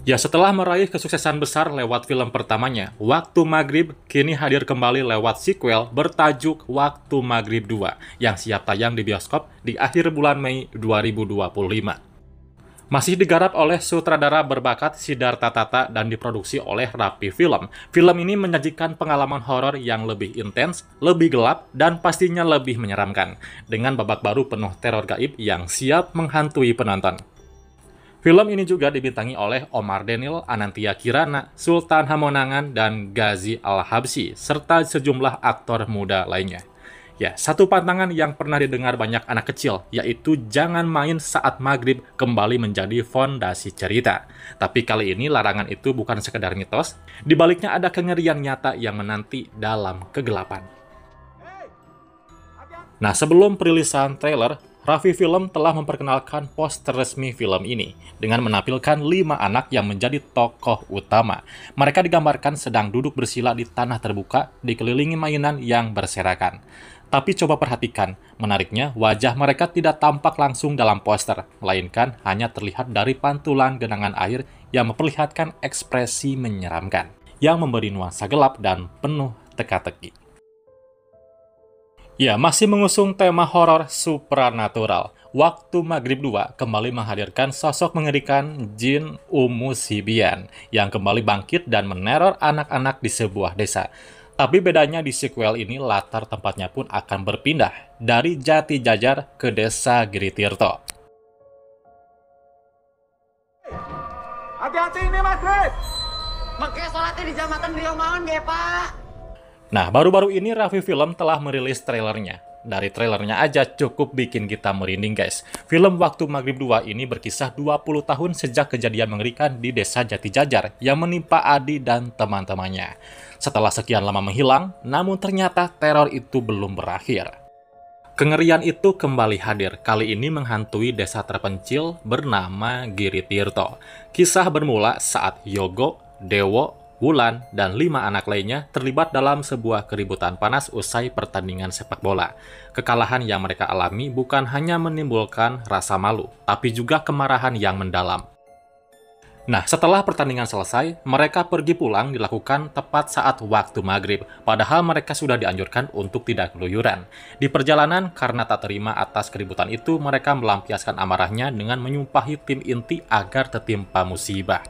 Ya, setelah meraih kesuksesan besar lewat film pertamanya, Waktu Maghrib kini hadir kembali lewat sequel bertajuk Waktu Maghrib 2 yang siap tayang di bioskop di akhir bulan Mei 2025. Masih digarap oleh sutradara berbakat Siddhartha Tata dan diproduksi oleh Rapi Film. Film ini menyajikan pengalaman horor yang lebih intens, lebih gelap, dan pastinya lebih menyeramkan, dengan babak baru penuh teror gaib yang siap menghantui penonton. Film ini juga dibintangi oleh Omar Daniel, Anantia Kirana, Sultan Hamonangan, dan Ghazi Al-Habsyi, serta sejumlah aktor muda lainnya. Ya, satu pantangan yang pernah didengar banyak anak kecil, yaitu jangan main saat maghrib kembali menjadi fondasi cerita. Tapi kali ini larangan itu bukan sekedar mitos, di baliknya ada kengerian nyata yang menanti dalam kegelapan. Nah, sebelum perilisan trailer, Rafi Film telah memperkenalkan poster resmi film ini dengan menampilkan 5 anak yang menjadi tokoh utama. Mereka digambarkan sedang duduk bersila di tanah terbuka dikelilingi mainan yang berserakan. Tapi coba perhatikan, menariknya wajah mereka tidak tampak langsung dalam poster, melainkan hanya terlihat dari pantulan genangan air yang memperlihatkan ekspresi menyeramkan, yang memberi nuansa gelap dan penuh teka-teki. Ya, masih mengusung tema horor supranatural. Waktu Maghrib 2 kembali menghadirkan sosok mengerikan Jin Umusibian yang kembali bangkit dan meneror anak-anak di sebuah desa. Tapi bedanya di sequel ini latar tempatnya pun akan berpindah dari Jati Jajar ke desa Giritirto. Hati-hati ini maghrib. Makanya sholatnya di jambatan Riomangan ya Pak. Nah, baru-baru ini Rafi Film telah merilis trailernya. Dari trailernya aja cukup bikin kita merinding guys. Film Waktu Maghrib 2 ini berkisah 20 tahun sejak kejadian mengerikan di desa Jati Jajar yang menimpa Adi dan teman-temannya. Setelah sekian lama menghilang, namun ternyata teror itu belum berakhir. Kengerian itu kembali hadir, kali ini menghantui desa terpencil bernama Giritirto. Kisah bermula saat Yogo, Dewo, Wulan, dan 5 anak lainnya terlibat dalam sebuah keributan panas usai pertandingan sepak bola. Kekalahan yang mereka alami bukan hanya menimbulkan rasa malu, tapi juga kemarahan yang mendalam. Nah, setelah pertandingan selesai, mereka pergi pulang dilakukan tepat saat waktu maghrib, padahal mereka sudah dianjurkan untuk tidak keluyuran. Di perjalanan, karena tak terima atas keributan itu, mereka melampiaskan amarahnya dengan menyumpahi tim inti agar tertimpa musibah.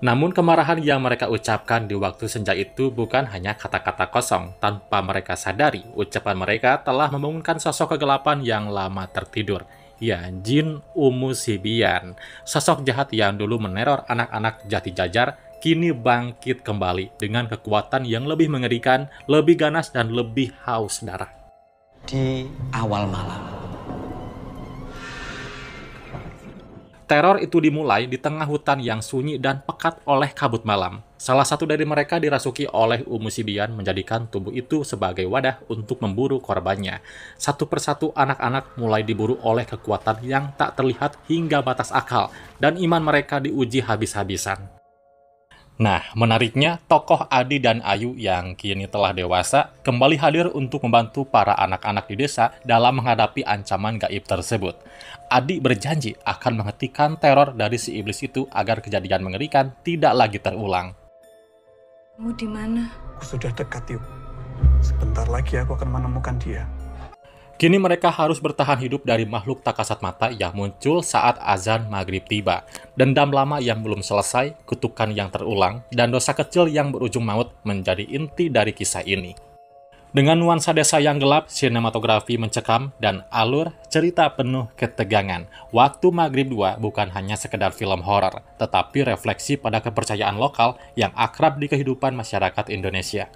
Namun kemarahan yang mereka ucapkan di waktu senja itu bukan hanya kata-kata kosong. Tanpa mereka sadari, ucapan mereka telah membangunkan sosok kegelapan yang lama tertidur. Ya, Jin Umusibian, sosok jahat yang dulu meneror anak-anak Jati Jajar, kini bangkit kembali dengan kekuatan yang lebih mengerikan, lebih ganas, dan lebih haus darah. Di awal malam, teror itu dimulai di tengah hutan yang sunyi dan pekat oleh kabut malam. Salah satu dari mereka dirasuki oleh Umusibian menjadikan tubuh itu sebagai wadah untuk memburu korbannya. Satu persatu anak-anak mulai diburu oleh kekuatan yang tak terlihat hingga batas akal, dan iman mereka diuji habis-habisan. Nah, menariknya, tokoh Adi dan Ayu yang kini telah dewasa kembali hadir untuk membantu para anak-anak di desa dalam menghadapi ancaman gaib tersebut. Adi berjanji akan menghentikan teror dari si iblis itu agar kejadian mengerikan tidak lagi terulang. Kamu di mana? Aku sudah dekat, Yuk. Sebentar lagi aku akan menemukan dia. Kini mereka harus bertahan hidup dari makhluk tak kasat mata yang muncul saat azan maghrib tiba. Dendam lama yang belum selesai, kutukan yang terulang, dan dosa kecil yang berujung maut menjadi inti dari kisah ini. Dengan nuansa desa yang gelap, sinematografi mencekam, dan alur cerita penuh ketegangan, Waktu Maghrib 2 bukan hanya sekedar film horor, tetapi refleksi pada kepercayaan lokal yang akrab di kehidupan masyarakat Indonesia.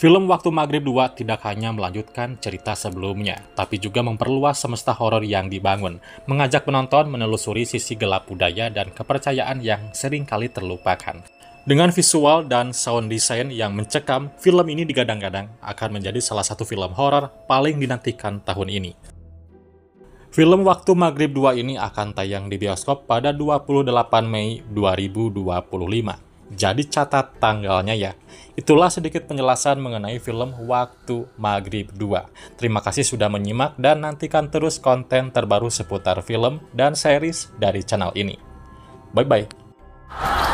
Film Waktu Maghrib 2 tidak hanya melanjutkan cerita sebelumnya, tapi juga memperluas semesta horor yang dibangun, mengajak penonton menelusuri sisi gelap budaya dan kepercayaan yang seringkali terlupakan. Dengan visual dan sound design yang mencekam, film ini digadang-gadang akan menjadi salah satu film horor paling dinantikan tahun ini. Film Waktu Maghrib 2 ini akan tayang di bioskop pada 28 Mei 2025. Jadi catat tanggalnya ya. Itulah sedikit penjelasan mengenai film Waktu Maghrib 2. Terima kasih sudah menyimak dan nantikan terus konten terbaru seputar film dan series dari channel ini. Bye-bye.